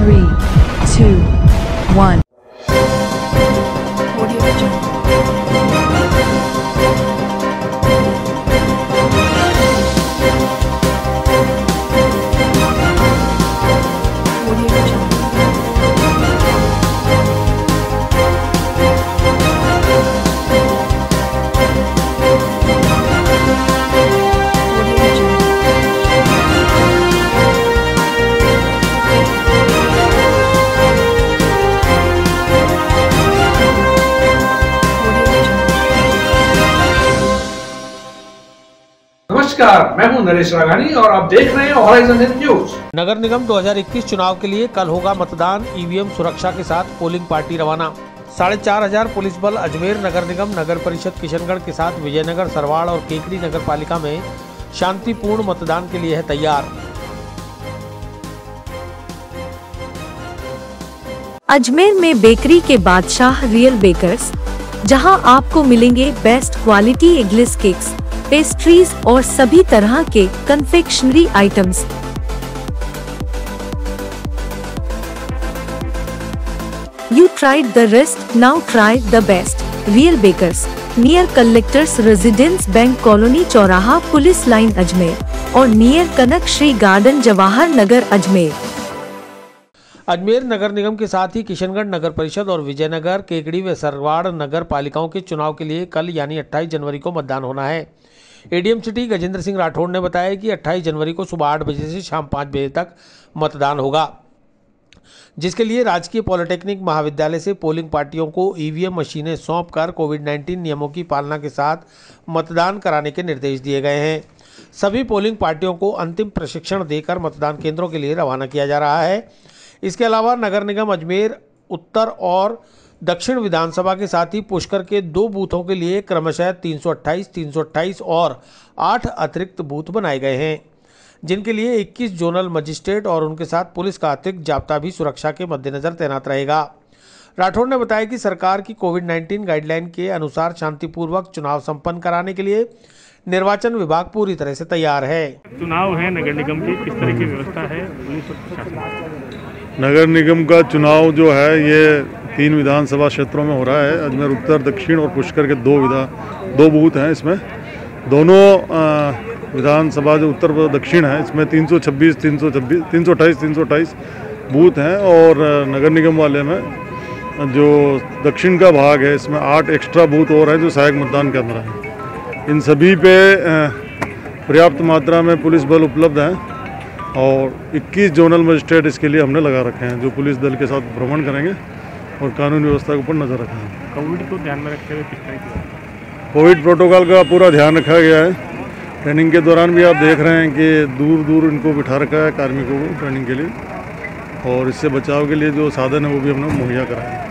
3, 2, 1. नमस्कार, मैं हूं नरेश राघानी और आप देख रहे हैं हॉराइजन न्यूज। नगर निगम 2021 चुनाव के लिए कल होगा मतदान। ईवीएम सुरक्षा के साथ पोलिंग पार्टी रवाना। 4500 पुलिस बल अजमेर नगर निगम, नगर परिषद किशनगढ़ के साथ विजयनगर, सरवाड़ और केकड़ी नगर पालिका में शांतिपूर्ण मतदान के लिए है तैयार। अजमेर में बेकरी के बादशाह रियल बेकर्स, जहां आपको मिलेंगे best quality eggless cakes, pastries और सभी तरह के confectionery items. You tried the rest, now try the best. Real Bakers, near Collectors Residence Bank Colony चौराहा पुलिस लाइन अजमेर और नियर कनक श्री गार्डन जवाहर नगर अजमेर। अजमेर नगर निगम के साथ ही किशनगढ़ नगर परिषद और विजयनगर, केकड़ी व सरवाड़ नगर पालिकाओं के चुनाव के लिए कल यानी 28 जनवरी को मतदान होना है। एडीएम सिटी गजेंद्र सिंह राठौड़ ने बताया कि 28 जनवरी को सुबह 8 बजे से शाम 5 बजे तक मतदान होगा, जिसके लिए राजकीय पॉलिटेक्निक महाविद्यालय से पोलिंग पार्टियों को ईवीएम मशीनें सौंपकर कोविड-19 नियमों की पालना के साथ मतदान कराने के निर्देश दिए गए हैं। सभी पोलिंग पार्टियों को अंतिम प्रशिक्षण देकर मतदान केंद्रों के लिए रवाना किया जा रहा है। इसके अलावा नगर निगम अजमेर उत्तर और दक्षिण विधानसभा के साथ ही पुष्कर के 2 बूथों के लिए क्रमशः 328, 328 और 8 अतिरिक्त बूथ बनाए गए हैं, जिनके लिए 21 जोनल मजिस्ट्रेट और उनके साथ पुलिस का अतिरिक्त जाब्ता भी सुरक्षा के मद्देनजर तैनात रहेगा। राठौड़ ने बताया कि सरकार की कोविड-19 गाइडलाइन के अनुसार शांतिपूर्वक चुनाव संपन्न कराने के लिए निर्वाचन विभाग पूरी तरह से तैयार है। चुनाव है नगर निगम की, किस तरह की व्यवस्था है पुलिस और प्रशासन? नगर निगम का चुनाव जो है ये 3 विधानसभा क्षेत्रों में हो रहा है। अजमेर उत्तर, दक्षिण और पुष्कर के 2 बूथ हैं। इसमें दोनों विधानसभा जो उत्तर व दक्षिण है, इसमें 326, 328 बूथ हैं और नगर निगम वाले में जो दक्षिण का भाग है, इसमें 8 एक्स्ट्रा बूथ और हैं जो सहायक मतदान केंद्र हैं। इन सभी पे पर्याप्त मात्रा में पुलिस बल उपलब्ध हैं और 21 जोनल मजिस्ट्रेट इसके लिए हमने लगा रखे हैं, जो पुलिस दल के साथ भ्रमण करेंगे और कानून व्यवस्था के ऊपर नज़र रखेंगे। कोविड को ध्यान में रखते हुए किस तरह की कोविड प्रोटोकॉल का पूरा ध्यान रखा गया है। ट्रेनिंग के दौरान भी आप देख रहे हैं कि दूर दूर इनको बिठा रखा है कार्मिकों को ट्रेनिंग के लिए, और इससे बचाव के लिए जो साधन है वो भी हमने मुहैया कराए हैं।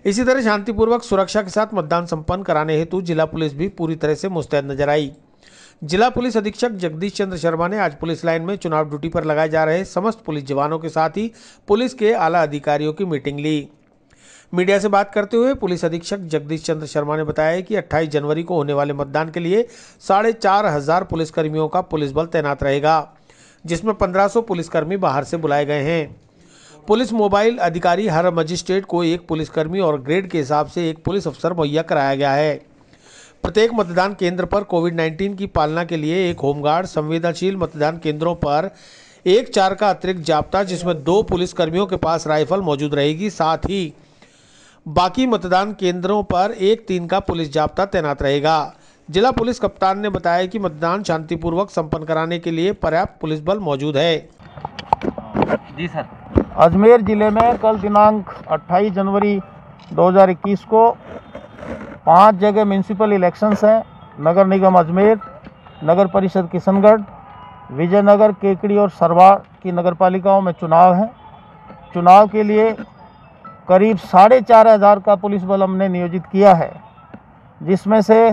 इसी तरह शांतिपूर्वक सुरक्षा के साथ मतदान संपन्न कराने हेतु जिला पुलिस भी पूरी तरह से मुस्तैद नजर आई। जिला पुलिस अधीक्षक जगदीश चंद्र शर्मा ने आज पुलिस लाइन में चुनाव ड्यूटी पर लगाए जा रहे समस्त पुलिस जवानों के साथ ही पुलिस के आला अधिकारियों की मीटिंग ली। मीडिया से बात करते हुए पुलिस अधीक्षक जगदीश चंद्र शर्मा ने बताया कि 28 जनवरी को होने वाले मतदान के लिए 4500 पुलिसकर्मियों का पुलिस बल तैनात रहेगा, जिसमें 1500 पुलिसकर्मी बाहर से बुलाए गए हैं। पुलिस मोबाइल अधिकारी हर मजिस्ट्रेट को 1 पुलिसकर्मी और ग्रेड के हिसाब से 1 पुलिस अफसर मुहैया कराया गया है। प्रत्येक मतदान केंद्र पर कोविड-19 की पालना के लिए 1 होमगार्ड, संवेदनशील मतदान केंद्रों पर 1 4 का अतिरिक्त जाब्ता, जिसमें 2 पुलिसकर्मियों के पास राइफल मौजूद रहेगी। साथ ही बाकी मतदान केंद्रों पर 1 3 का पुलिस जाब्ता तैनात रहेगा। जिला पुलिस कप्तान ने बताया कि मतदान शांतिपूर्वक संपन्न कराने के लिए पर्याप्त पुलिस बल मौजूद है। जी सर। अजमेर जिले में कल दिनांक 28 जनवरी 2021 को 5 जगह म्यूनसिपल इलेक्शंस हैं। नगर निगम अजमेर, नगर परिषद किशनगढ़, विजयनगर, केकड़ी और सरवाड़ की नगर पालिकाओं में चुनाव हैं। चुनाव के लिए करीब 4500 का पुलिस बल हमने नियोजित किया है, जिसमें से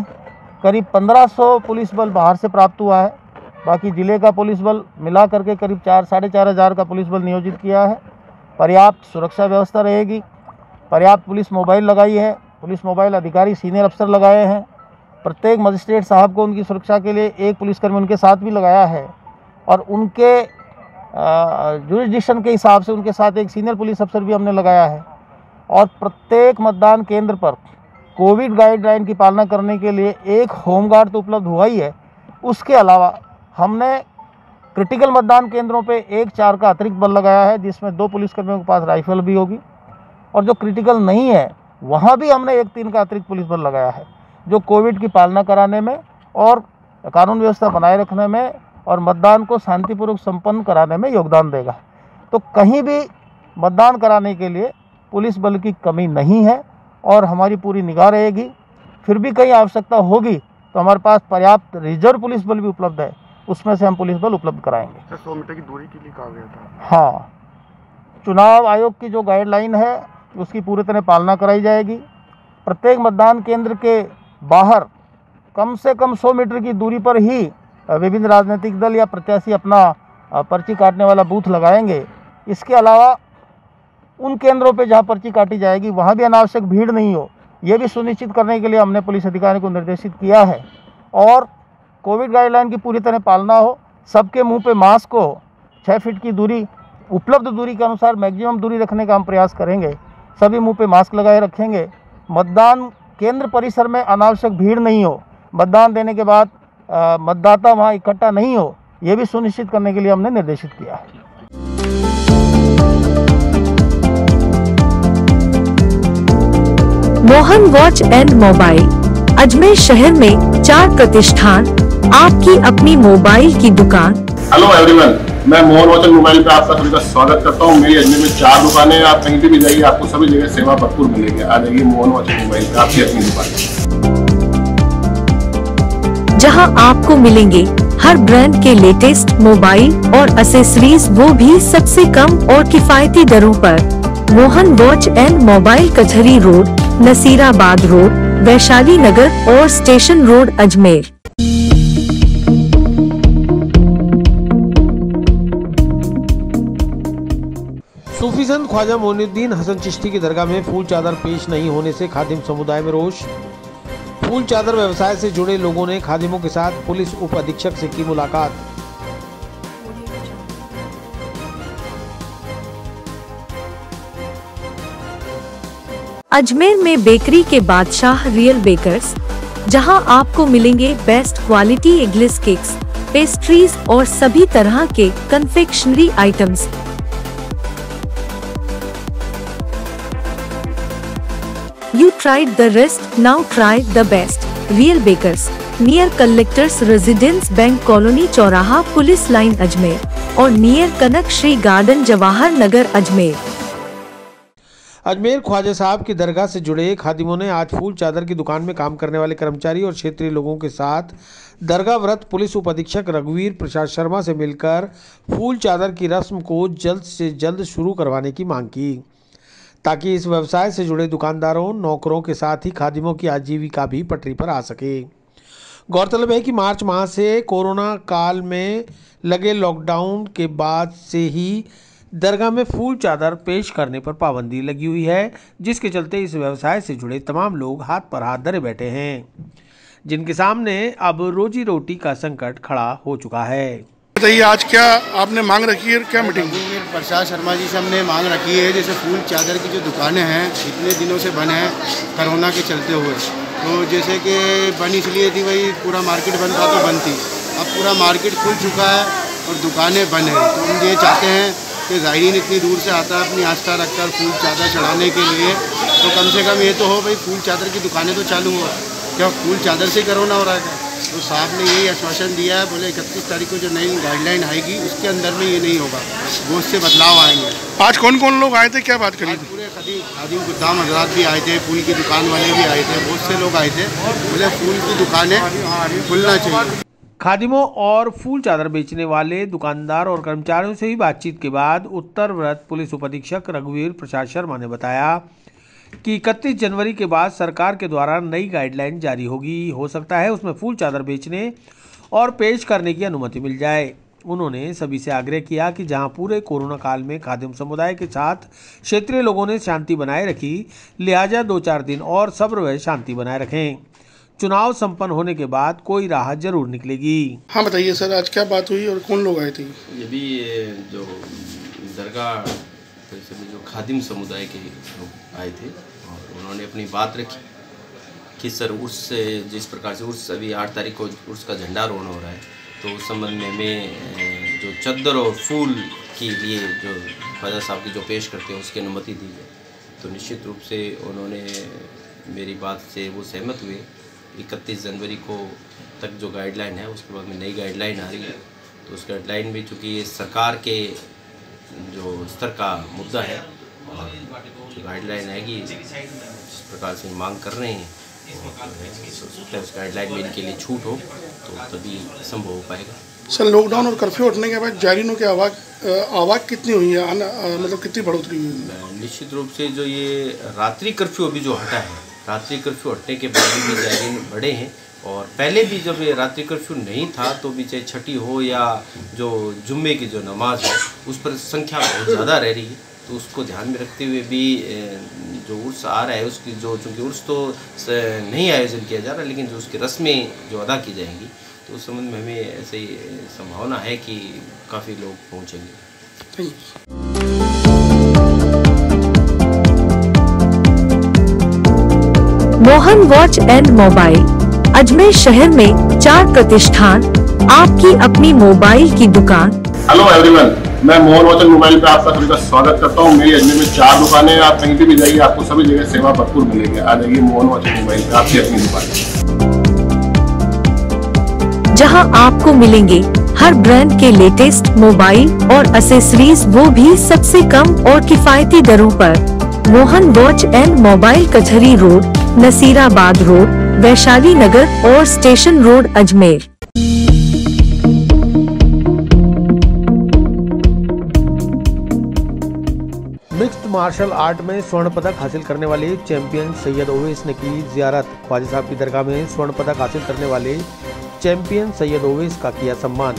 करीब 1500 पुलिस बल बाहर से प्राप्त हुआ है। बाकी ज़िले का पुलिस बल मिला करके करीब 4-4.5 का पुलिस बल नियोजित किया है। पर्याप्त सुरक्षा व्यवस्था रहेगी। पर्याप्त पुलिस मोबाइल लगाई है, पुलिस मोबाइल अधिकारी सीनियर अफसर लगाए हैं। प्रत्येक मजिस्ट्रेट साहब को उनकी सुरक्षा के लिए 1 पुलिसकर्मी उनके साथ भी लगाया है और उनके जुरिस्डिक्शन के हिसाब से उनके साथ एक सीनियर पुलिस अफसर भी हमने लगाया है और प्रत्येक मतदान केंद्र पर कोविड गाइडलाइन की पालना करने के लिए एक होमगार्ड तो उपलब्ध हुआ ही है। उसके अलावा हमने क्रिटिकल मतदान केंद्रों पे 1-4 का अतिरिक्त बल लगाया है, जिसमें 2 पुलिसकर्मियों के पास राइफल भी होगी, और जो क्रिटिकल नहीं है वहाँ भी हमने 1-3 का अतिरिक्त पुलिस बल लगाया है, जो कोविड की पालना कराने में और कानून व्यवस्था बनाए रखने में और मतदान को शांतिपूर्वक संपन्न कराने में योगदान देगा। तो कहीं भी मतदान कराने के लिए पुलिस बल की कमी नहीं है और हमारी पूरी निगाह रहेगी। फिर भी कहीं आवश्यकता होगी तो हमारे पास पर्याप्त रिजर्व पुलिस बल भी उपलब्ध है, उसमें से हम पुलिस बल उपलब्ध कराएंगे। 100 मीटर की दूरी के लिए कहा गया था। हाँ, चुनाव आयोग की जो गाइडलाइन है उसकी पूरी तरह पालना कराई जाएगी। प्रत्येक मतदान केंद्र के बाहर कम से कम 100 मीटर की दूरी पर ही विभिन्न राजनीतिक दल या प्रत्याशी अपना पर्ची काटने वाला बूथ लगाएंगे। इसके अलावा उन केंद्रों पे जहां पर्ची काटी जाएगी वहां भी अनावश्यक भीड़ नहीं हो, ये भी सुनिश्चित करने के लिए हमने पुलिस अधिकारी को निर्देशित किया है। और कोविड गाइडलाइन की पूरी तरह पालना हो, सबके मुंह पे मास्क हो, 6 फीट की दूरी, उपलब्ध दूरी के अनुसार मैक्सिमम दूरी रखने का हम प्रयास करेंगे। सभी मुंह पे मास्क लगाए रखेंगे। मतदान केंद्र परिसर में अनावश्यक भीड़ नहीं हो, मतदान देने के बाद मतदाता वहां इकट्ठा नहीं हो, ये भी सुनिश्चित करने के लिए हमने निर्देशित किया है। Mohan watch and mobile, Ajmer शहर में 4 प्रतिष्ठान, आपकी अपनी मोबाइल की दुकान। हेलो एवरीवन, मैं मोहन वॉच एंड मोबाइल पे आपका सभी का स्वागत करता हूँ। मेरी अजमेर में 4 दुकानें हैं, आप कहीं भी जाइए आपको सभी जगह सेवा भरपूर मिलेगी। आ जाइए मोहन वॉच एंड मोबाइल पे, आपकी अपनी दुकान, जहां आपको मिलेंगे हर ब्रांड के लेटेस्ट मोबाइल और एक्सेसरीज, वो भी सबसे कम और किफायती दरों पर। Mohan watch and mobile, Kachahri road, Nasirabad road, Vaishali Nagar और स्टेशन रोड, अजमेर। सूफी संत ख्वाजा मोइनुद्दीन हसन चिश्ती की दरगाह में फूल चादर पेश नहीं होने से खादिम समुदाय में रोष। फूल चादर व्यवसाय से जुड़े लोगों ने खादिमों के साथ पुलिस उप अधीक्षक से की मुलाकात। अजमेर में बेकरी के बादशाह रियल बेकर्स, जहां आपको मिलेंगे best quality eggless cakes, pastries और सभी तरह के confectionery items. You tried the rest, now try the best. Real Bakers, near Collectors Residence Bank Colony चौराहा पुलिस लाइन अजमेर और नियर कनक श्री गार्डन जवाहर नगर अजमेर। अजमेर ख्वाजा साहब की दरगाह से जुड़े खादिमों ने आज फूल चादर की दुकान में काम करने वाले कर्मचारी और क्षेत्रीय लोगों के साथ दरगाह व्रत पुलिस उप अधीक्षक रघुवीर प्रसाद शर्मा से मिलकर फूल चादर की रस्म को जल्द से जल्द शुरू करवाने की मांग की, ताकि इस व्यवसाय से जुड़े दुकानदारों, नौकरों के साथ ही खादिमों की आजीविका भी पटरी पर आ सके। गौरतलब है कि मार्च माह से कोरोना काल में लगे लॉकडाउन के बाद से ही दरगाह में फूल चादर पेश करने पर पाबंदी लगी हुई है, जिसके चलते इस व्यवसाय से जुड़े तमाम लोग हाथ पर हाथ धरे बैठे हैं, जिनके सामने अब रोजी रोटी का संकट खड़ा हो चुका है। बताइए, आज क्या आपने मांग रखी है, क्या मीटिंग? प्रसाद शर्मा जी से हमने मांग रखी है, जैसे फूल चादर की जो दुकानें हैं इतने दिनों से बंद हैं कोरोना के चलते हुए, तो जैसे कि बंद इसलिए थी भाई पूरा मार्केट बंद था तो बंद थी, अब पूरा मार्केट खुल चुका है और दुकानें बंद हैं। तो हम ये चाहते हैं कि ज़ाहिरीन इतनी दूर से आता है अपनी आस्था रखकर फूल चादर चढ़ाने के लिए, तो कम से कम ये तो हो भाई फूल चादर की दुकानें तो चालू हो। क्या फूल चादर से कोरोना हो रहा है? तो साहब ने यही आश्वासन दिया है, बोले 31 तारीख को जो नई गाइडलाइन आएगी उसके अंदर में ये नहीं होगा, वो उससे बदलाव आएंगे। आज कौन कौन लोग आए थे, क्या बात करी? पूरे खादिम गुदाम हजरात भी आए थे, फूल की दुकान वाले भी आए थे, बहुत से लोग आए थे, बोले फूल की दुकानें खुलना चाहिए। खादिमों और फूल चादर बेचने वाले दुकानदार और कर्मचारियों से ही बातचीत के बाद उत्तर व्रत पुलिस उप अधीक्षक रघुवीर प्रसाद शर्मा ने बताया कि 31 जनवरी के बाद सरकार के द्वारा नई गाइडलाइन जारी होगी, हो सकता है उसमें फूल चादर बेचने और पेश करने की अनुमति मिल जाए। उन्होंने सभी से आग्रह किया कि जहां पूरे कोरोना काल में खादिम समुदाय के साथ क्षेत्रीय लोगों ने शांति बनाए रखी, लिहाजा 2-4 दिन और सब्र व शांति बनाए रखें। चुनाव संपन्न होने के बाद कोई राह जरूर निकलेगी। हाँ बताइए सर, आज क्या बात हुई और कौन लोग आए थे? ये भी जो दरगाह जो खादिम समुदाय के लोग आए थे और उन्होंने अपनी बात रखी कि सर उर्स से जिस प्रकार से उर्स अभी 8 तारीख को उर्स का झंडारोहण हो रहा है, तो उस संबंध में हमें जो चद्दर और फूल के लिए जो ख्वाजा साहब की जो पेश करते हैं उसकी अनुमति दी जाए। तो निश्चित रूप से उन्होंने मेरी बात से वो सहमत हुए। 31 जनवरी को तक जो गाइडलाइन है उसके बाद में नई गाइडलाइन आ रही है, तो उस गाइडलाइन में चूँकि ये सरकार के जो स्तर का मुद्दा है और जो गाइडलाइन आएगी जिस प्रकार से मांग कर रहे हैं उस गाइडलाइन में इनके लिए छूट हो तो तभी संभव हो पाएगा। सर लॉकडाउन और कर्फ्यू हटने के बाद जायरीनों की आवाज़ कितनी हुई है, मतलब कितनी बढ़ोतरी हुई है? निश्चित रूप से जो ये रात्रि कर्फ्यू अभी जो हटा है, रात्रि कर्फ्यू हटने के बाद भी जायरीन बढ़े हैं और पहले भी जब ये रात्रि कर्फ्यू नहीं था तो भी चाहे छठी हो या जो जुम्मे की जो नमाज है उस पर संख्या बहुत ज़्यादा रह रही है। तो उसको ध्यान में रखते हुए भी जो उर्स आ रहा है उसकी जो चूँकि उर्स तो नहीं आयोजन किया जा रहा, लेकिन जो उसकी रस्में जो अदा की जाएंगी तो उस संबंध में हमें ऐसे ही संभावना है कि काफ़ी लोग पहुँचेंगे। Mohan watch and mobile Ajmer शहर में 4 प्रतिष्ठान, आपकी अपनी मोबाइल की दुकान। हेलो एवरीवन, मैं मोहन वॉच एंड मोबाइल पे आपका सभी का स्वागत करता हूँ। मेरी अजमेर में 4 दुकानें हैं, आप कहीं भी जाइए आपको सभी जगह सेवा भरपूर मिलेगी। आ जाइए मोहन वॉच एंड मोबाइल पे, आपकी अपनी दुकान जहां आपको मिलेंगे हर ब्रांड के लेटेस्ट मोबाइल और एसेसरीज, वो भी सबसे कम और किफायती दरों पर। Mohan watch and mobile Kachahri road, Nasirabad road, Vaishali Nagar और station road Ajmer. Mixed martial art में स्वर्ण पदक हासिल करने वाले चैंपियन सैयद ओवैस ने की जियारत। ख्वाजा साहब की दरगाह में स्वर्ण पदक हासिल करने वाले चैंपियन सैयद ओवैस का किया सम्मान।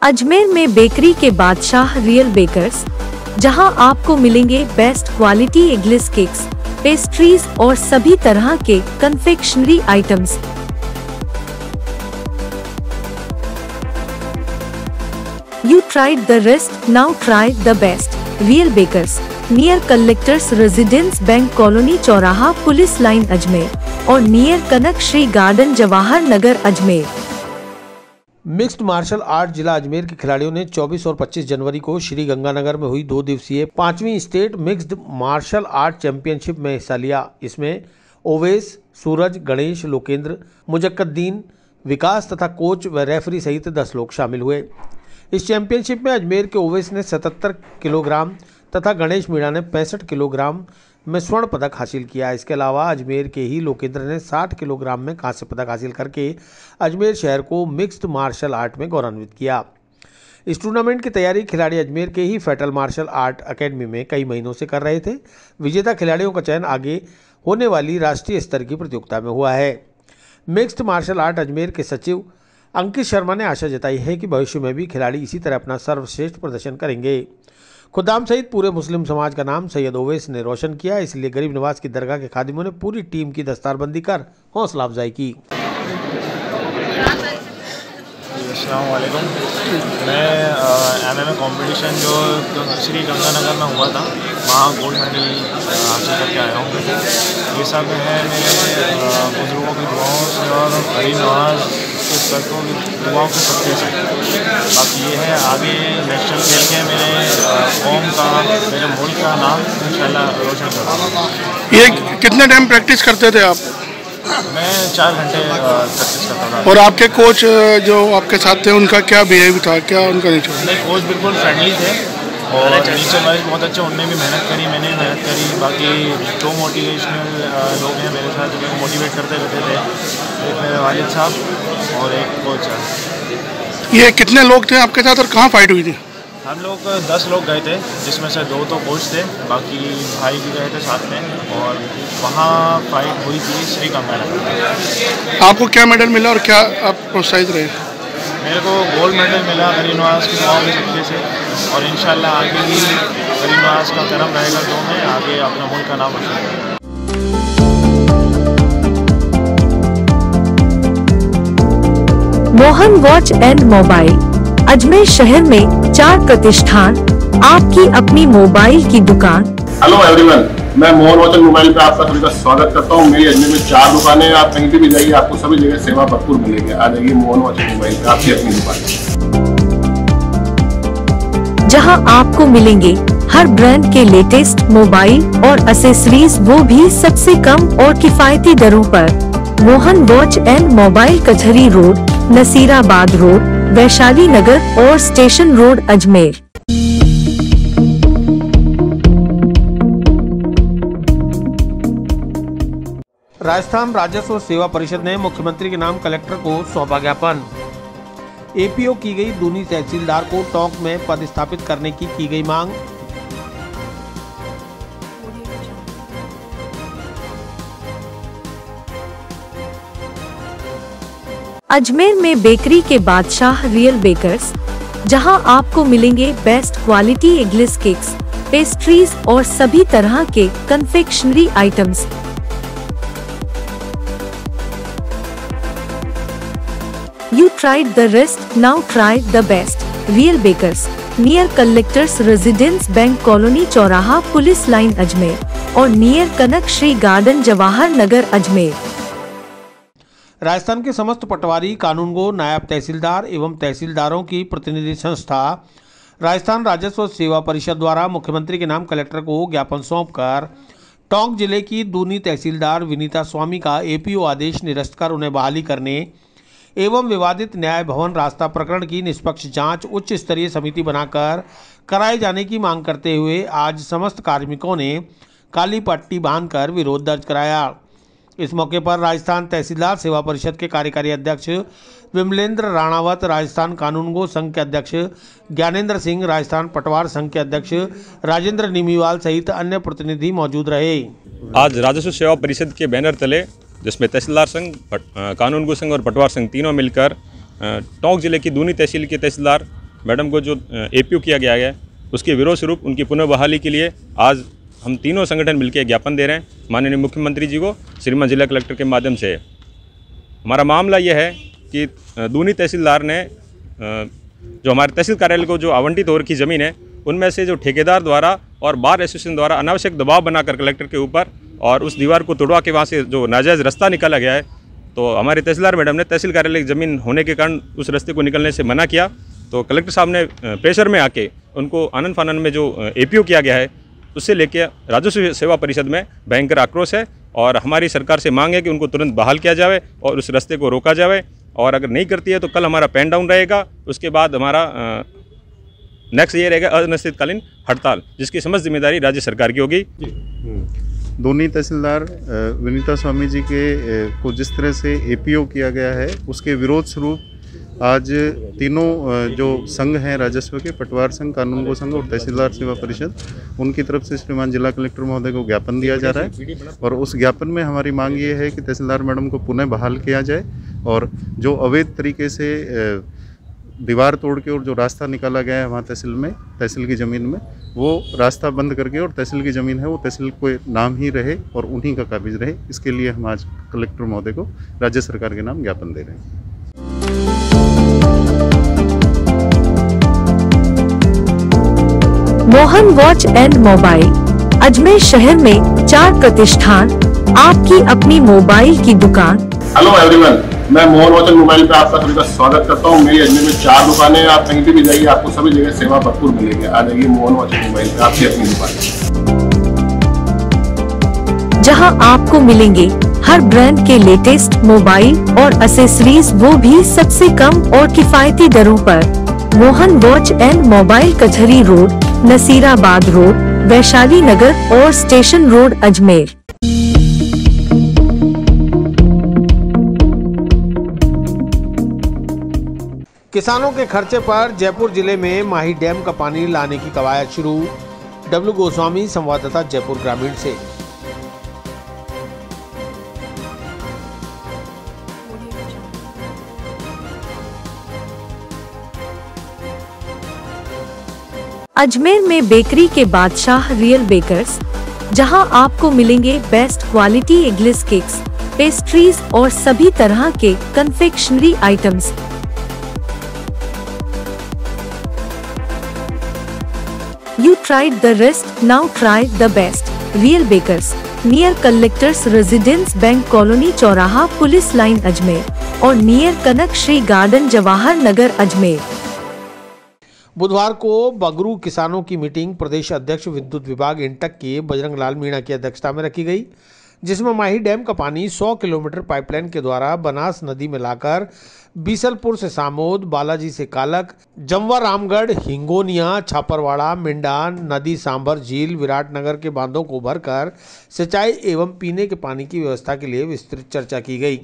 अजमेर में बेकरी के बादशाह रियल बेकर्स, जहां आपको मिलेंगे best quality eggless cakes, pastries और सभी तरह के confectionery items. You tried the rest, now try the best. Real Bakers, near Collectors Residence Bank Colony चौराहा पुलिस लाइन अजमेर और नियर कनक Shri garden Jawahar Nagar Ajmer. Mixed martial art जिला अजमेर के खिलाड़ियों ने 24 और 25 जनवरी को श्री गंगानगर में हुई 2 दिवसीय 5वीं state mixed martial art championship में हिस्सा लिया। इसमें ओवैस, सूरज, गणेश, लोकेंद्र, मुजक्कद्दीन, विकास तथा कोच व रेफरी सहित 10 लोग शामिल हुए। इस चैंपियनशिप में अजमेर के ओवैस ने 77 किलोग्राम तथा गणेश मीणा ने 65 किलोग्राम में स्वर्ण पदक हासिल किया। इसके अलावा अजमेर के ही लोकेंद्र ने 60 किलोग्राम में कांस्य पदक हासिल करके अजमेर शहर को मिक्स्ड मार्शल आर्ट में गौरवान्वित किया। इस टूर्नामेंट की तैयारी खिलाड़ी अजमेर के ही फेटल मार्शल आर्ट अकेडमी में कई महीनों से कर रहे थे। विजेता खिलाड़ियों का चयन आगे होने वाली राष्ट्रीय स्तर की प्रतियोगिता में हुआ है। मिक्स्ड मार्शल आर्ट अजमेर के सचिव अंकित शर्मा ने आशा जताई है कि भविष्य में भी खिलाड़ी इसी तरह अपना सर्वश्रेष्ठ प्रदर्शन करेंगे। खुदाम सहित पूरे मुस्लिम समाज का नाम सैयद ओवैस ने रोशन किया, इसलिए गरीब नवाज की दरगाह के खादिमों ने पूरी टीम की दस्तारबंदी कर हौसला अफजाई की। अस्सलाम वालेकुम। मैं MMA कंपटीशन जो श्री गंगानगर में हुआ था वहाँ गोल्ड मेडल हासिल करके आया हूँ। ये सब है मेरे बुजुर्गों की दुआओं से और गरीब नवाज के सबको दुआओं के सदक़े से। बाकी ये है आगे नेशनल खेल के मेरे कौम का, मेरे मुल्क का नाम इंशाल्लाह रोशन करूँगा। ये कितने टाइम प्रैक्टिस करते थे आप? मैं 4 घंटे प्रैक्टिस करता था। और आपके कोच जो आपके साथ थे उनका क्या बिहेव था, क्या उनका नेचर? नहीं, कोच बिल्कुल फ्रेंडली थे और टीचर वाइज बहुत अच्छे, उनने भी मेहनत करी, मैंने भी मेहनत करी। बाकी 2 मोटिवेशनल लोग हैं मेरे साथ जो मेरे को मोटिवेट करते रहते थे, एक मेरे वालिद साहब और एक कोच है। ये कितने लोग थे आपके साथ और कहाँ फाइट हुई थी? हम लोग 10 लोग गए थे, जिसमें से 2 तो कोच थे, बाकी भाई भी गए थे साथ में और वहाँ फाइट हुई थी श्री गंगानगर। आपको क्या मेडल मिला और क्या आप प्रोत्साहित रहे? मेरे को गोल्ड मेडल मिला गरीब नवाज की दुआओं के सदक़े से, और इंशाल्लाह आगे भी गरीब नवाज का करम रहेगा तो मैं आगे अपना मुल्क का नाम रोशन करूँगा। Mohan watch and mobile Ajmer शहर में 4 प्रतिष्ठान, आपकी अपनी मोबाइल की दुकान। हेलो एवरीवन, मैं मोहन वॉच एंड मोबाइल पे आप सभी का स्वागत करता हूँ। मेरी अजमेर में 4 दुकानें हैं। आप कहीं भी जाइए, आपको सभी जगह सेवा भरपूर मिलेगी। आ जाइए मोहन वॉच एंड मोबाइल पे, आपकी अपनी दुकान, जहां आपको मिलेंगे हर ब्रांड के लेटेस्ट मोबाइल और एक्सेसरीज, वो भी सबसे कम और किफायती दरों पर। Mohan watch and mobile Kachahri road, Nasirabad road, Vaishali Nagar और स्टेशन रोड, अजमेर। राजस्थान राजस्व सेवा परिषद ने मुख्यमंत्री के नाम कलेक्टर को सौंपा ज्ञापन। एपीओ की गई दूनी तहसीलदार को टोंक में पदस्थापित करने की गई मांग। अजमेर में बेकरी के बादशाह रियल बेकर्स, जहां आपको मिलेंगे best quality eggless cakes, pastries और सभी तरह के confectionery items. You tried the rest, now try the best. Real Bakers, near Collectors Residence Bank Colony चौराहा पुलिस लाइन अजमेर और नियर कनक श्री गार्डन जवाहर नगर अजमेर। राजस्थान के समस्त पटवारी, कानूनगो, नायब तहसीलदार एवं तहसीलदारों की प्रतिनिधि संस्था राजस्थान राजस्व सेवा परिषद द्वारा मुख्यमंत्री के नाम कलेक्टर को ज्ञापन सौंपकर टोंक जिले की दूनी तहसीलदार विनीता स्वामी का एपीओ आदेश निरस्त कर उन्हें बहाली करने एवं विवादित न्याय भवन रास्ता प्रकरण की निष्पक्ष जांच उच्च स्तरीय समिति बनाकर कराए जाने की मांग करते हुए आज समस्त कार्मिकों ने काली पट्टी बांधकर विरोध दर्ज कराया। इस मौके पर राजस्थान तहसीलदार सेवा परिषद के कार्यकारी अध्यक्ष विमलेंद्र राणावत, राजस्थान कानूनगो संघ के अध्यक्ष ज्ञानेंद्र सिंह, राजस्थान पटवार संघ के अध्यक्ष राजेंद्र निमीवाल सहित अन्य प्रतिनिधि मौजूद रहे। आज राजस्व सेवा परिषद के बैनर तले, जिसमें तहसीलदार संघ, कानूनगो संघ और पटवार संघ तीनों मिलकर टोंक जिले की दूनी तहसील के तहसीलदार मैडम को जो एपीओ किया गया है, उसके विरोध स्वरूप उनकी पुनः बहाली के लिए आज हम तीनों संगठन मिलकर ज्ञापन दे रहे हैं माननीय मुख्यमंत्री जी को श्रीमान जिला कलेक्टर के माध्यम से। हमारा मामला यह है कि दूनी तहसीलदार ने जो हमारे तहसील कार्यालय को जो आवंटित हो रखी ज़मीन है, उनमें से जो ठेकेदार द्वारा और बार एसोसिएशन द्वारा अनावश्यक दबाव बनाकर कलेक्टर के ऊपर और उस दीवार को तोड़वा के वहाँ से जो नाजायज़ रास्ता निकाला गया है, तो हमारे तहसीलदार मैडम ने तहसील कार्यालय की ज़मीन होने के कारण उस रास्ते को निकलने से मना किया। तो कलेक्टर साहब ने प्रेशर में आके उनको आनन फानन में जो एपीओ किया गया है, उससे लेके राजस्व सेवा परिषद में भयंकर आक्रोश है और हमारी सरकार से मांग है कि उनको तुरंत बहाल किया जाए और उस रास्ते को रोका जाए, और अगर नहीं करती है तो कल हमारा पेन डाउन रहेगा। उसके बाद हमारा नेक्स्ट ये रहेगा अनिश्चितकालीन हड़ताल, जिसकी समस्त जिम्मेदारी राज्य सरकार की होगी। दूनी तहसीलदार विनीता स्वामी जी के को जिस तरह से एपीओ किया गया है, उसके विरोध स्वरूप आज तीनों जो संघ हैं राजस्व के, पटवार संघ, कानूनगो संघ और तहसीलदार सेवा परिषद, उनकी तरफ से श्रीमान जिला कलेक्टर महोदय को ज्ञापन दिया जा रहा है। और उस ज्ञापन में हमारी मांग ये है कि तहसीलदार मैडम को पुनः बहाल किया जाए और जो अवैध तरीके से दीवार तोड़ के और जो रास्ता निकाला गया है वहाँ तहसील में, तहसील की ज़मीन में, वो रास्ता बंद करके और तहसील की ज़मीन है वो तहसील को नाम ही रहे और उन्हीं का काबिज रहे। इसके लिए हम आज कलेक्टर महोदय को राज्य सरकार के नाम ज्ञापन दे रहे हैं। Mohan watch and mobile Ajmer शहर में 4 प्रतिष्ठान, आपकी अपनी मोबाइल की दुकान। हेलो एवरीवन, मैं मोहन वॉच एंड मोबाइल पे आप सभी का स्वागत करता हूँ। मेरी अजमेर में 4 दुकानें हैं। आप कहीं भी जाइए, आपको सभी जगह सेवा भरपूर मिलेगी। आ जाइए मोहन वॉच एंड मोबाइल पे, आपकी अपनी दुकान, जहां आपको मिलेंगे हर ब्रांड के लेटेस्ट मोबाइल और एक्सेसरीज, वो भी सबसे कम और किफायती दरों पर। Mohan watch and mobile Kachahri road, Nasirabad road, Vaishali Nagar और स्टेशन रोड, अजमेर। किसानों के खर्चे पर जयपुर जिले में माही डैम का पानी लाने की कवायद शुरू। डब्ल्यू गोस्वामी, संवाददाता, जयपुर ग्रामीण से। अजमेर में बेकरी के बादशाह रियल बेकर्स, जहां आपको मिलेंगे best quality eggless cakes, pastries और सभी तरह के confectionery items. You tried the rest, now try the best. Real Bakers, near Collectors Residence Bank Colony चौराहा पुलिस लाइन अजमेर और नियर कनक श्री गार्डन जवाहर नगर अजमेर। बुधवार को बगरू किसानों की मीटिंग प्रदेश अध्यक्ष विद्युत विभाग इंटक के बजरंग लाल मीणा की अध्यक्षता में रखी गई, जिसमें माही डैम का पानी 100 किलोमीटर पाइपलाइन के द्वारा बनास नदी में लाकर बीसलपुर से सामोद, बालाजी से कालक, जमवा रामगढ़, हिंगोनिया, छापरवाड़ा, मिंडा, नदी सांभर झील, विराटनगर के बांधों को भरकर सिंचाई एवं पीने के पानी की व्यवस्था के लिए विस्तृत चर्चा की गई,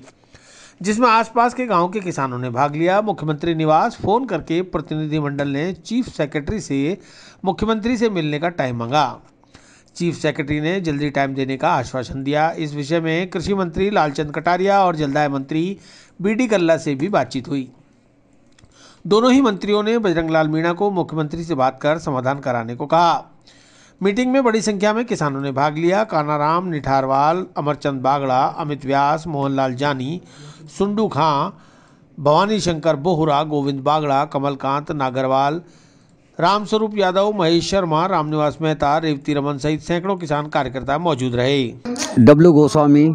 जिसमें आसपास के गांव के किसानों ने भाग लिया। मुख्यमंत्री निवास फोन करके प्रतिनिधिमंडल ने चीफ सेक्रेटरी से मुख्यमंत्री से मिलने का टाइम मांगा। चीफ सेक्रेटरी ने जल्दी टाइम देने का आश्वासन दिया। इस विषय में कृषि मंत्री लालचंद कटारिया और जलदाय मंत्री बीडी कल्ला से भी बातचीत हुई। दोनों ही मंत्रियों ने बजरंग लाल मीणा को मुख्यमंत्री से बात कर समाधान कराने को कहा। मीटिंग में बड़ी संख्या में किसानों ने भाग लिया। कानाराम निठारवाल, अमरचंद बागड़ा, अमित व्यास, मोहनलाल जानी, सुंडू खां, भवानी शंकर बोहरा, गोविंद बागड़ा, कमलकांत नागरवाल, रामस्वरूप यादव, महेश शर्मा, रामनिवास मेहता, रेवती रमन सहित सैकड़ों किसान कार्यकर्ता मौजूद रहे। डब्लू गोस्वामी,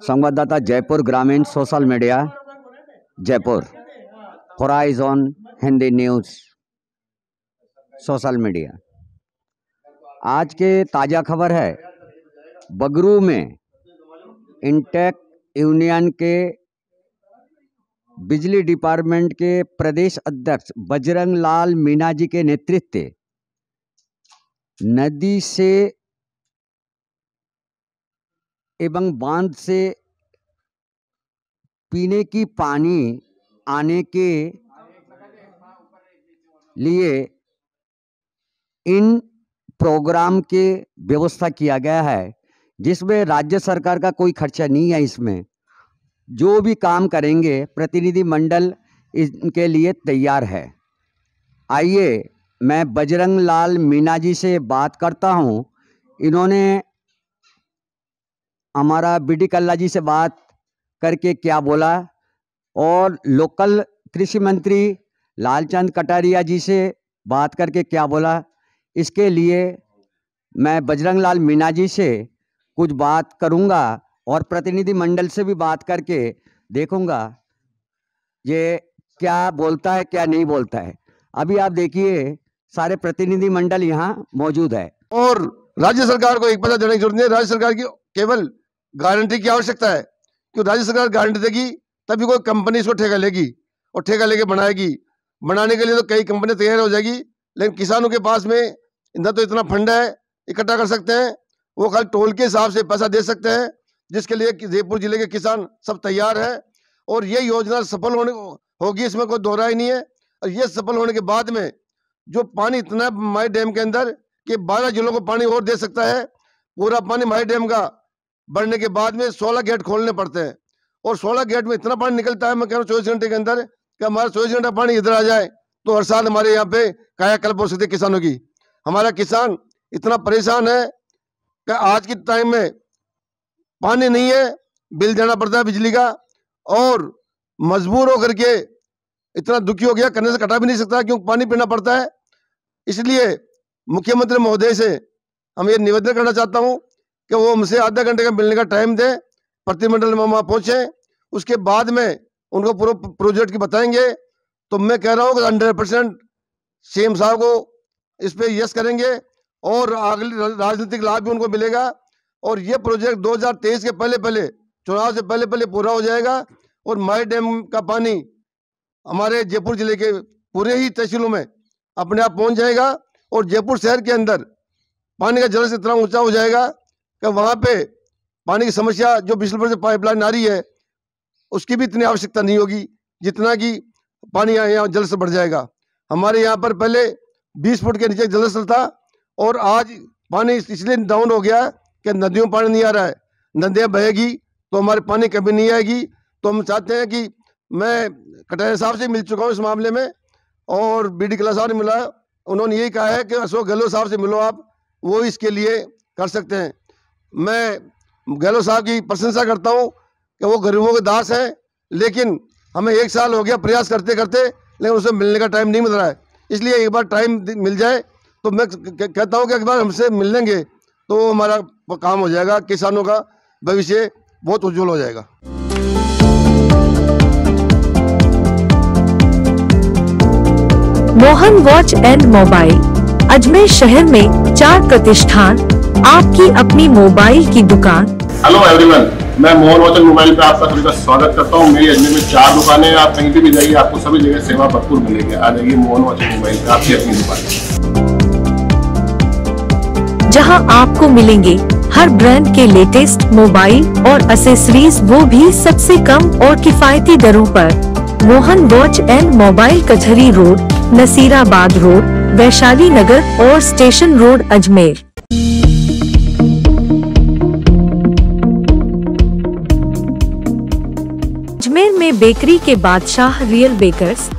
संवाददाता, जयपुर ग्रामीण, social media Jaipur, horizon Hindi news social media. आज के ताज़ा खबर है, बगरू में इंटेक यूनियन के बिजली डिपार्टमेंट के प्रदेश अध्यक्ष बजरंग लाल मीणा जी के नेतृत्व नदी से एवं बांध से पीने की पानी आने के लिए इन प्रोग्राम के व्यवस्था किया गया है, जिसमें राज्य सरकार का कोई खर्चा नहीं है। इसमें जो भी काम करेंगे प्रतिनिधि मंडल इनके लिए तैयार है। आइए मैं बजरंग लाल मीणा जी से बात करता हूं। इन्होंने हमारा बीडी कल्ला जी से बात करके क्या बोला और लोकल कृषि मंत्री लालचंद कटारिया जी से बात करके क्या बोला, इसके लिए मैं बजरंग लाल मीणा जी से कुछ बात करूंगा और प्रतिनिधि मंडल से भी बात करके देखूंगा ये क्या बोलता है क्या नहीं बोलता है। अभी आप देखिए सारे प्रतिनिधि मंडल यहाँ मौजूद है। और राज्य सरकार को एक पता देने की जरूरत नहीं है। राज्य सरकार की केवल गारंटी की आवश्यकता है, क्योंकि राज्य सरकार गारंटी देगी तभी कोई कंपनी इसको ठेका लेगी और ठेका लेके बनाएगी। बनाने के लिए तो कई कंपनी तैयार हो जाएगी, लेकिन किसानों के पास में न तो इतना फंड है इकट्ठा कर सकते हैं, वो खाली टोल के हिसाब से पैसा दे सकते हैं, जिसके लिए जयपुर जिले के किसान सब तैयार है। और ये योजना सफल होगी, इसमें कोई दोहरा ही नहीं है। और ये सफल होने के बाद में जो पानी इतना माही डैम के अंदर कि 12 जिलों को पानी और दे सकता है। पूरा पानी माही डैम का बढ़ने के बाद में 16 गेट खोलने पड़ते हैं और 16 गेट में इतना पानी निकलता है, मैं कह रहा हूँ 24 घंटे के अंदर कि हमारा 24 घंटा पानी इधर आ जाए तो हर साल हमारे यहाँ पे कायाकल्प हो सकती है किसानों की। हमारा किसान इतना परेशान है कि आज के टाइम में पानी नहीं है, बिल देना पड़ता है बिजली का और मजबूर होकर के इतना दुखी हो गया, करने से कटा भी नहीं सकता क्योंकि पानी पीना पड़ता है। इसलिए मुख्यमंत्री महोदय से हम ये निवेदन करना चाहता हूँ कि वो हमसे आधा घंटे का मिलने का टाइम दें, प्रतिनिधिमंडल में वहाँ पहुँचे, उसके बाद में उनको पूरा प्रोजेक्ट की बताएंगे। तो मैं कह रहा हूँ कि 100% सीएम साहब को इस पर यस करेंगे और अगली राजनीतिक लाभ भी उनको मिलेगा और ये प्रोजेक्ट 2023 के पहले चुनाव से पहले पूरा हो जाएगा और माही डैम का पानी हमारे जयपुर जिले के पूरे ही तहसीलों में अपने आप पहुंच जाएगा और जयपुर शहर के अंदर पानी का जल से इतना ऊंचा हो जाएगा कि वहाँ पे पानी की समस्या जो बिजलपुर से पाइपलाइन आ रही है उसकी भी इतनी आवश्यकता नहीं होगी जितना कि पानी यहाँ जल से बढ़ जाएगा। हमारे यहाँ पर पहले 20 फुट के नीचे जलस्तर था और आज पानी इसलिए डाउन हो गया कि नदियों में पानी नहीं आ रहा है। नदियाँ बहेगी तो हमारे पानी कभी नहीं आएगी। तो हम चाहते हैं कि मैं कटारिया साहब से मिल चुका हूँ इस मामले में और बीडी कल्ला साहब ने मिला उन्होंने यही कहा है कि अशोक गहलोत साहब से मिलो आप, वो इसके लिए कर सकते हैं। मैं गहलोत साहब की प्रशंसा करता हूँ कि वो गरीबों के दास हैं, लेकिन हमें 1 साल हो गया प्रयास करते करते, लेकिन उसे मिलने का टाइम नहीं मिल रहा है। इसलिए एक बार टाइम मिल जाए तो मैं कहता हूँ कि एक बार हमसे मिल लेंगे तो हमारा काम हो जाएगा, किसानों का भविष्य बहुत उज्जवल हो जाएगा। Mohan watch and mobile, Ajmer शहर में 4 प्रतिष्ठान, आपकी अपनी मोबाइल की दुकान। हेलो एवरीवन, मैं मोहन वॉच एंड मोबाइल पे आप सभी का स्वागत करता हूँ। मेरी अजमेर में 4 दुकानें हैं, आप कहीं भी जाइए आपको सभी जगह सेवा भरपूर मिलेगी। आ जाइए मोहन वॉच एंड मोबाइल पे, आपकी अपनी दुकान, जहां आपको मिलेंगे हर ब्रांड के लेटेस्ट मोबाइल और एक्सेसरीज, वो भी सबसे कम और किफायती दरों पर। Mohan watch and mobile, Kachahri road, Nasirabad road, Vaishali Nagar और स्टेशन रोड, अजमेर। अजमेर में बेकरी के बादशाह रियल बेकर्स,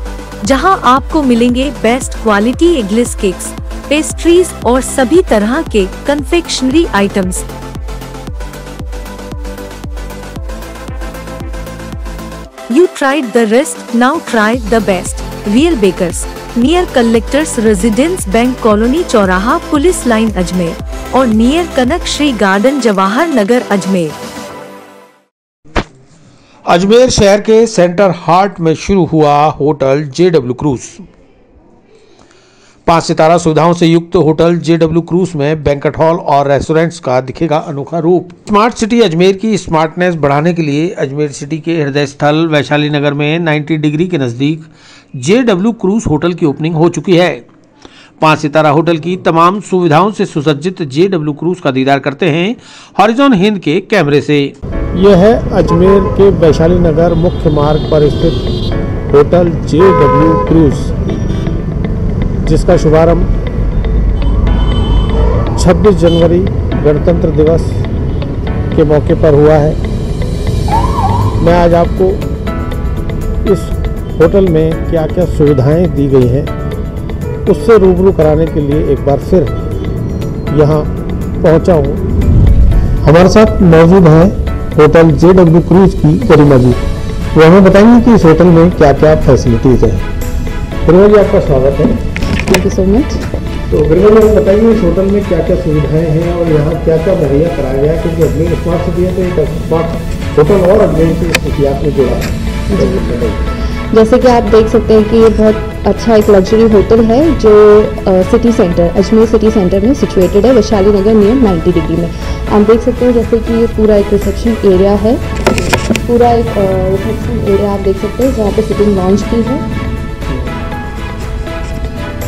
जहां आपको मिलेंगे best quality eggless cakes, pastries और सभी तरह के confectionery items. You tried the rest, now try the best. Real Bakers, near Collectors Residence Bank Colony चौराहा पुलिस लाइन अजमेर और नियर कनक श्री गार्डन जवाहर नगर अजमेर। अजमेर शहर के सेंटर हार्ट में शुरू हुआ होटल JW क्रूज। 5 सितारा सुविधाओं से युक्त होटल JW क्रूज में बैंक्वेट हॉल और रेस्टोरेंट्स का दिखेगा अनोखा रूप। स्मार्ट सिटी अजमेर की स्मार्टनेस बढ़ाने के लिए अजमेर सिटी के हृदय स्थल वैशाली नगर में 90 डिग्री के नज़दीक JW क्रूज होटल की ओपनिंग हो चुकी है। 5 सितारा होटल की तमाम सुविधाओं से सुसज्जित JW क्रूज का दीदार करते हैं हॉरिजॉन हिंद के कैमरे से। यह है अजमेर के वैशाली नगर मुख्य मार्ग पर स्थित होटल JW क्रूज, जिसका शुभारंभ 26 जनवरी गणतंत्र दिवस के मौके पर हुआ है। मैं आज आपको इस होटल में क्या क्या सुविधाएं दी गई हैं उससे रूबरू कराने के लिए एक बार फिर यहाँ पहुँचा हूँ। हमारे साथ मौजूद है होटल JW क्रूज की गरिमा जी। वो हमें बताएंगे कि इस होटल में क्या क्या फैसिलिटीज़ हैं। गरिमा जी, आपका स्वागत है। Thank you so much. तो गरिमा जी, बताइए इस होटल में क्या क्या सुविधाएं हैं और यहाँ क्या क्या मुहैया कराया गया है, क्योंकि अजमेर स्मार्ट सिटी है तो एक स्मार्ट होटल और अजमेर की इतिहास में जुड़ा है। जैसे कि आप देख सकते हैं कि ये बहुत अच्छा एक लग्जरी होटल है जो city centre, Ajmer city centre में सिचुएटेड है, वैशाली नगर नियर 90 डिग्री में। आप देख सकते हैं जैसे कि ये पूरा एक रिसेप्शन एरिया है, पूरा एक रिसेप्शन एरिया आप देख सकते हैं जहाँ पे सिटिंग लॉन्च भी है,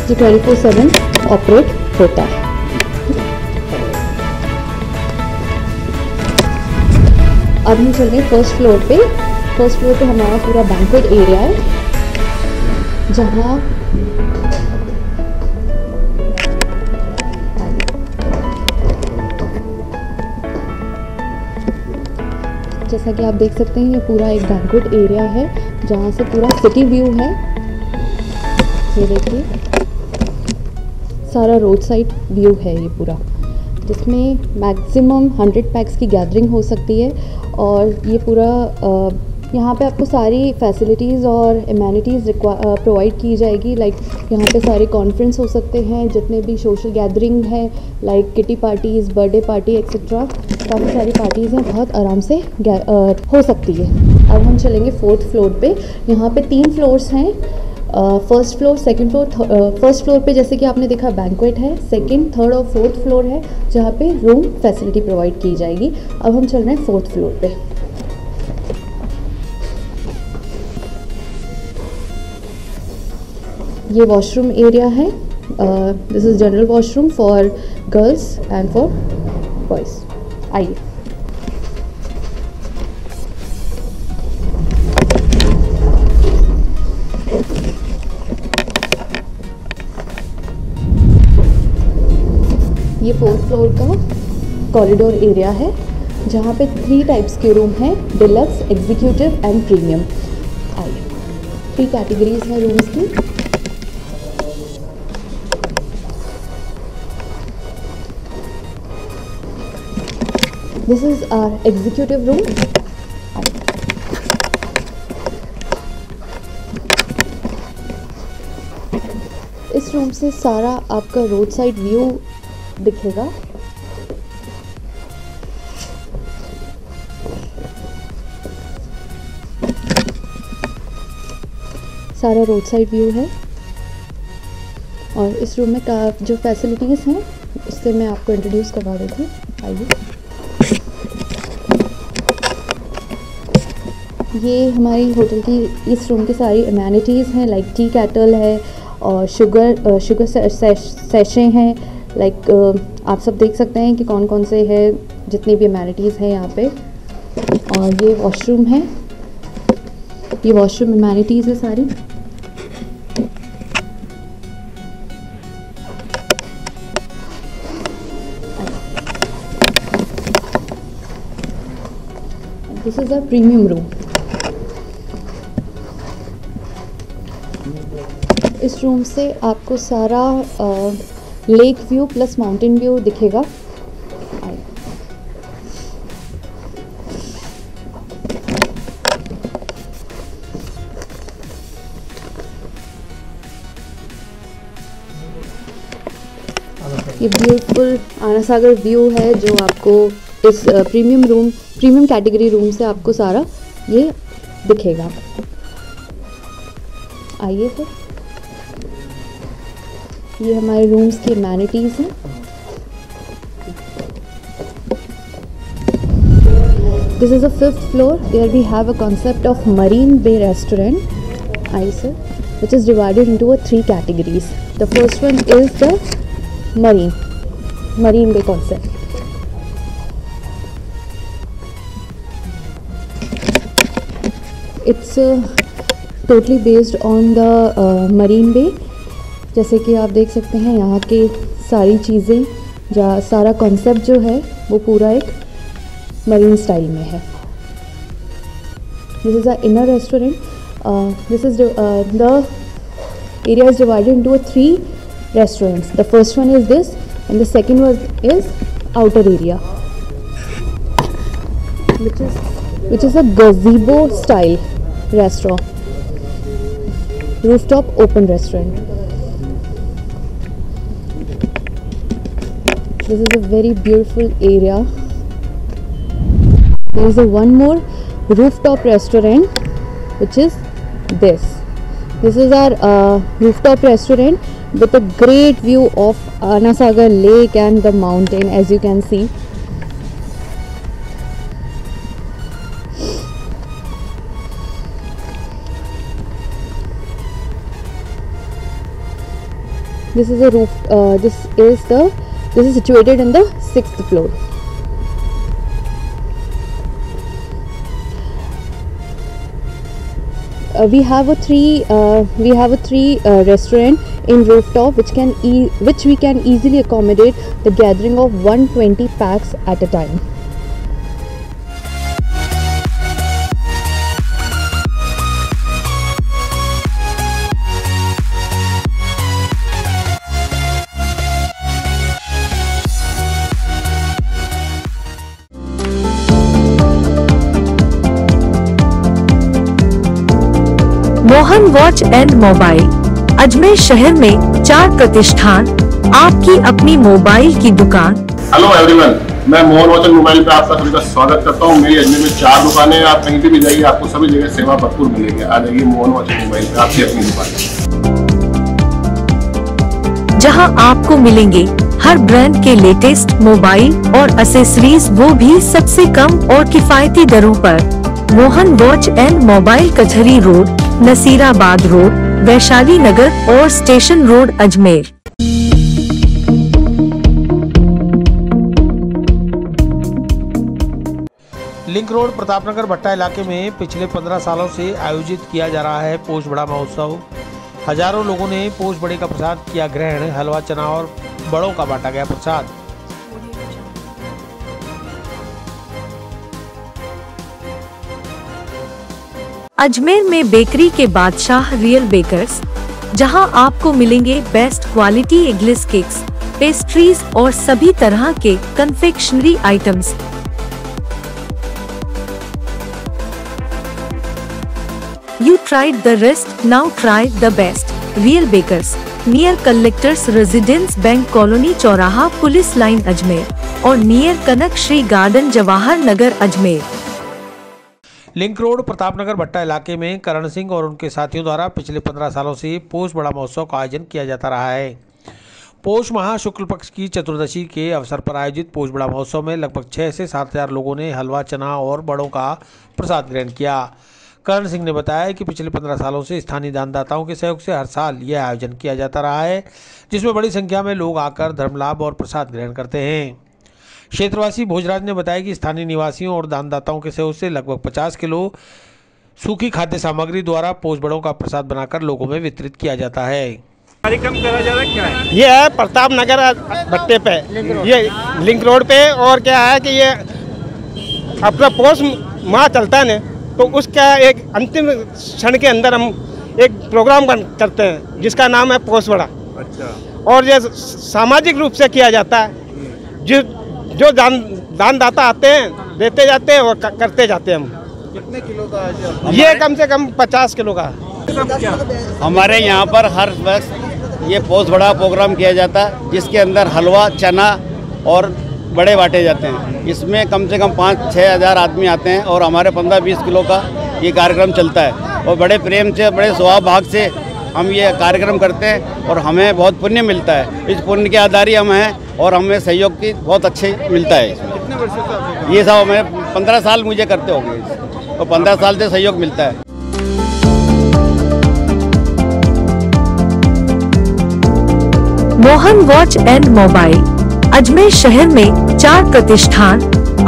जो 24/7 ऑपरेट होता है। अब हम चल रहे हैं फर्स्ट फ्लोर पे। फर्स्ट फ्लोर पे हमारा पूरा बैंक्वेट एरिया है, जहाँ जैसा कि आप देख सकते हैं ये पूरा एक बैंक्वेट एरिया है जहाँ से पूरा सिटी व्यू है। ये देखिए सारा रोड साइड व्यू है ये पूरा, जिसमें मैक्सिमम 100 पैक्स की गैदरिंग हो सकती है। और ये पूरा यहाँ पे आपको सारी फैसिलिटीज़ और एमेनिटीज़ प्रोवाइड की जाएगी। लाइक यहाँ पे सारे कॉन्फ्रेंस हो सकते हैं, जितने भी सोशल गैदरिंग है, like kitty parties, birthday party etcetera, काफ़ी सारी पार्टीज़ हैं, बहुत आराम से हो सकती है। अब हम चलेंगे 4th फ्लोर पे। यहाँ पे 3 फ्लोर्स हैं, first floor, second floor. First floor पे जैसे कि आपने देखा बैंक्वेट है, सेकंड, थर्ड और फोर्थ फ्लोर है जहाँ पे रूम फैसिलिटी प्रोवाइड की जाएगी। अब हम चल रहे हैं 4th फ्लोर पे। ये वॉशरूम एरिया है, this is general washroom for girls and for boys. आइए ये 4th फ्लोर का कॉरिडोर एरिया है जहाँ पे 3 टाइप्स के रूम हैं, डिलक्स, एग्जीक्यूटिव एंड प्रीमियम। आइए 3 कैटेगरीज हैं रूम्स की। This is our executive room. इस रूम से सारा आपका रोड साइड व्यू दिखेगा। सारा रोड साइड व्यू है और इस रूम में का जो फैसिलिटीज़ हैं उससे मैं आपको इंट्रोड्यूस करवा देती हूँ। आइए, ये हमारी होटल की इस रूम की सारी अमेनिटीज़ हैं, लाइक टी केटल है और शुगर सेशे हैं। लाइक आप सब देख सकते हैं कि कौन कौन से हैं, जितनी भी अमेनिटीज़ हैं यहाँ पे। और ये वॉशरूम है, ये वॉशरूम अमेनिटीज़ है सारी। This is a premium room. इस रूम से आपको सारा lake view plus mountain view दिखेगा। ये ब्यूटीफुल आना सागर व्यू है जो आपको इस प्रीमियम कैटेगरी रूम से आपको सारा ये दिखेगा। आइए फिर, ये हमारे रूम्स की अमेनिटीज़ हैं। This is a 5th floor where we have a concept of Marine Bay restaurant, which is divided into 3 categories. The first one is the Marine Bay concept. It's totally based on the Marine Bay। जैसे कि आप देख सकते हैं यहाँ की सारी चीज़ें, सारा कॉन्सेप्ट जो है वो पूरा एक मरीन स्टाइल में है। This is a inner restaurant. This is the area is divided into 3 restaurants. The first one is this and the second one is outer area, which is a gazebo style restaurant, rooftop open restaurant. This is a very beautiful area. There is one more rooftop restaurant, which is this. This is our rooftop restaurant with a great view of Ana Sagar Lake and the mountain, as you can see. This is a roof. This is situated in the 6th floor. We have a three restaurant in rooftop which we can easily accommodate the gathering of 120 packs at a time. Mohan watch and mobile Ajmer शहर में 4 प्रतिष्ठान, आपकी अपनी mobile की दुकान। Hello everyone, मैं Mohan watch and mobile पे आप सभी का स्वागत करता हूं। मेरी अजमेर में 4 दुकानें हैं। आप कहीं भी जाइए आपको सभी जगह सेवा भरपूर मिलेगी। आ जाइए मोहन वॉच एंड मोबाइल पे, आपकी अपनी दुकान, जहां आपको मिलेंगे हर ब्रांड के लेटेस्ट मोबाइल और एसेसरीज, वो भी सबसे कम और किफायती दरों पर। Mohan watch and mobile Kachahri road, Nasirabad road, Vaishali Nagar और station road, Ajmer. Link road Pratapnagar भट्टा इलाके में पिछले 15 सालों से आयोजित किया जा रहा है पोष बड़ा महोत्सव। हजारों लोगों ने पोष बड़े का प्रसाद किया ग्रहण। हलवा, चना और बड़ों का बांटा गया प्रसाद। अजमेर में बेकरी के बादशाह रियल बेकर्स, जहां आपको मिलेंगे best quality eggless cakes, pastries और सभी तरह के confectionery items. You tried the rest, now try the best. Real Bakers, near Collectors Residence Bank Colony चौराहा पुलिस लाइन अजमेर और नियर कनक Shri garden Jawahar Nagar Ajmer. Link road Pratapnagar भट्टा इलाके में करण सिंह और उनके साथियों द्वारा पिछले 15 सालों से पोष बड़ा महोत्सव का आयोजन किया जाता रहा है। पोष माह शुक्ल पक्ष की चतुर्दशी के अवसर पर आयोजित पोष बड़ा महोत्सव में लगभग 6 से 7 हज़ार लोगों ने हलवा, चना और बड़ों का प्रसाद ग्रहण किया। करण सिंह ने बताया कि पिछले 15 सालों से स्थानीय दानदाताओं के सहयोग से हर साल यह आयोजन किया जाता रहा है, जिसमें बड़ी संख्या में लोग आकर धर्म लाभ और प्रसाद ग्रहण करते हैं। क्षेत्रवासी भोजराज ने बताया कि स्थानीय निवासियों और दानदाताओं के सहयोग से लगभग 50 किलो सूखी खाद्य सामग्री द्वारा पोष बड़ों का प्रसाद बनाकर लोगों में वितरित किया जाता है। कार्यक्रम करा जा रहा है क्या है? ये है प्रताप नगर भट्टे पे, ये लिंक रोड पे। और क्या है कि ये अपना पोष माह चलता है ना, तो उसका एक अंतिम क्षण के अंदर हम एक प्रोग्राम करते हैं जिसका नाम है पोष बड़ा। अच्छा। और ये सामाजिक रूप से किया जाता है। जो दानदाता आते हैं, देते जाते हैं और करते जाते हैं हम। कितने किलो का है ये कम से कम 50 किलो का। हमारे यहाँ पर हर वक्त ये पोष बड़ा प्रोग्राम किया जाता है, जिसके अंदर हलवा, चना और बड़े बांटे जाते हैं। इसमें कम से कम 5-6 हज़ार आदमी आते हैं और हमारे 15-20 किलो का ये कार्यक्रम चलता है। और बड़े प्रेम से, बड़े स्वभाव भाग से हम ये कार्यक्रम करते हैं और हमें बहुत पुण्य मिलता है। इस पुण्य के आधार ही हम हैं और हमें सहयोग की बहुत अच्छे मिलता है इसमें। कितने वर्ष से ये सब हमें 15 साल मुझे करते हो गए, तो 15 साल से सहयोग मिलता है। Mohan watch and mobile Ajmer शहर में 4 प्रतिष्ठान,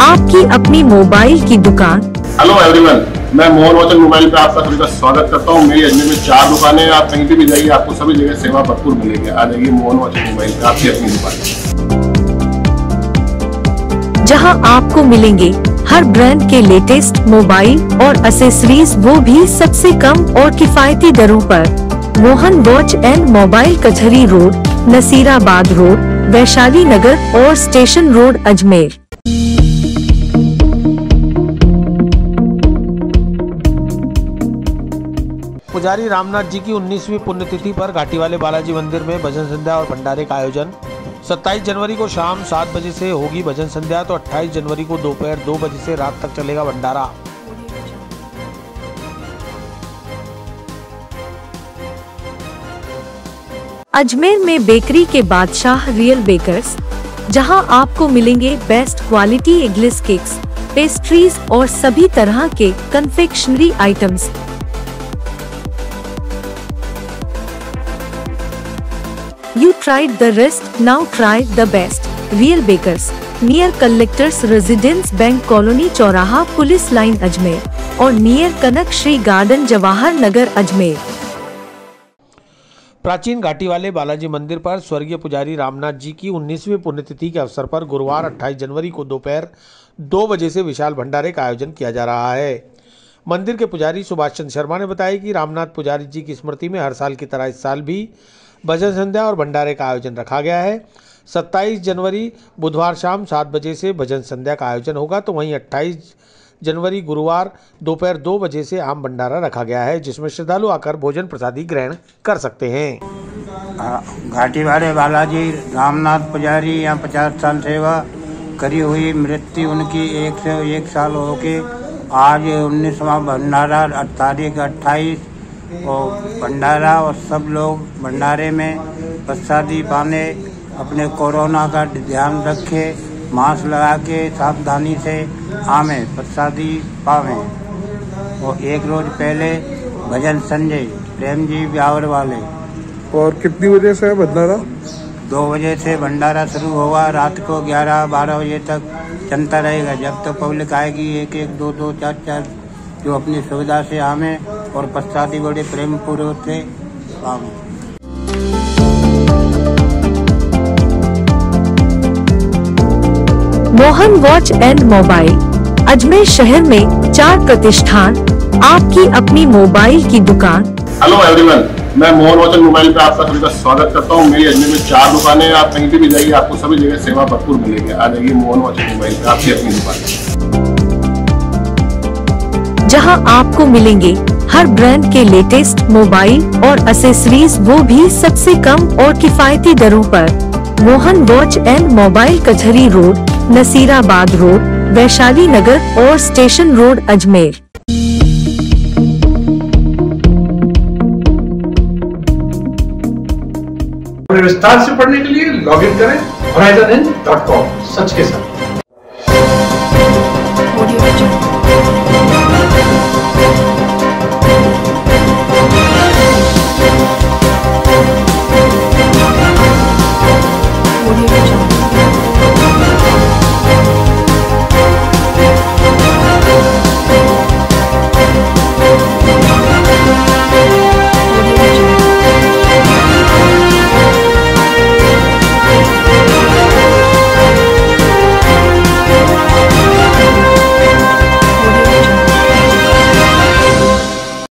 आपकी अपनी मोबाइल की दुकान। हेलो एवरीवन, मैं मोहन वॉच एंड मोबाइल पे आप सभी का स्वागत करता हूँ। मेरी अजमेर में 4 दुकानें हैं। आप कहीं भी जाइए, आपको सभी जगह सेवा भरपूर मिलेगी। आ जाइए मोहन वॉच एंड मोबाइल पे, आपकी अपनी दुकान, जहां आपको मिलेंगे हर ब्रांड के लेटेस्ट मोबाइल और एक्सेसरीज, वो भी सबसे कम और किफायती दरों पर। Mohan watch and mobile Kachahri road, Nasirabad road, Vaishali Nagar और स्टेशन रोड अजमेर। पुजारी रामनाथ जी की 19वीं पुण्यतिथि पर घाटी वाले बालाजी मंदिर में भजन संध्या और भंडारे का आयोजन। 27 जनवरी को शाम 7 बजे से होगी भजन संध्या, तो 28 जनवरी को दोपहर 2 बजे से रात तक चलेगा भंडारा। अजमेर में बेकरी के बादशाह रियल बेकर्स, जहां आपको मिलेंगे best quality eggless cakes, pastries और सभी तरह के confectionery items. You tried the rest, now try the best. Real Bakers, near Collectors Residence Bank Colony चौराहा पुलिस लाइन अजमेर और नियर कनक श्री गार्डन जवाहर नगर अजमेर। प्राचीन घाटी वाले बालाजी मंदिर पर स्वर्गीय पुजारी रामनाथ जी की 19वीं पुण्यतिथि के अवसर पर गुरुवार 28 जनवरी को दोपहर 2 बजे से विशाल भंडारे का आयोजन किया जा रहा है। मंदिर के पुजारी सुभाष चंद्र शर्मा ने बताया कि रामनाथ पुजारी जी की स्मृति में हर साल की तरह इस साल भी भजन संध्या और भंडारे का आयोजन रखा गया है। 27 जनवरी बुधवार शाम 7 बजे से भजन संध्या का आयोजन होगा, तो वहीं 28 जनवरी गुरुवार दोपहर 2 बजे से आम भंडारा रखा गया है, जिसमें श्रद्धालु आकर भोजन प्रसादी ग्रहण कर सकते हैं। घाटी वाले बालाजी रामनाथ पुजारी यहाँ 50 साल सेवा करी हुई, मृत्यु उनकी 101 साल हो के आज 19वां भंडारा तारीख 28 और भंडारा, और सब लोग भंडारे में प्रसादी पाने, अपने कोरोना का ध्यान रखे, मास्क लगा के सावधानी से आमे प्रसादी पावें। और एक रोज पहले भजन संजय प्रेम जी ब्यावर वाले। और कितनी बजे से है भंडारा? 2 बजे से भंडारा शुरू होगा, रात को 11-12 बजे तक चलता रहेगा, जब तक पब्लिक आएगी। 1-1, 2-2, 4-4 जो अपनी सुविधा से आवे और प्रसादी बड़े प्रेम पूर्वक से पावें। Mohan watch and mobile Ajmer शहर में 4 प्रतिष्ठान, आपकी अपनी मोबाइल की दुकान। हेलो एवरीवन, मैं मोहन वॉच एंड मोबाइल पे आप सभी का स्वागत करता हूँ। मेरी अजमेर में 4 दुकानें हैं। आप कहीं भी जाइए, आपको सभी जगह सेवा भरपूर मिलेगी। आ जाइए मोहन वॉच एंड मोबाइल पे, आपकी अपनी दुकान, जहां आपको मिलेंगे हर ब्रांड के लेटेस्ट मोबाइल और एक्सेसरीज, वो भी सबसे कम और किफायती दरों पर। Mohan watch and mobile, Kachahri road, Nasirabad road, Vaishali Nagar और स्टेशन रोड, अजमेर। विस्तार से पढ़ने के लिए लॉगिन करें horizonn.com, सच के साथ।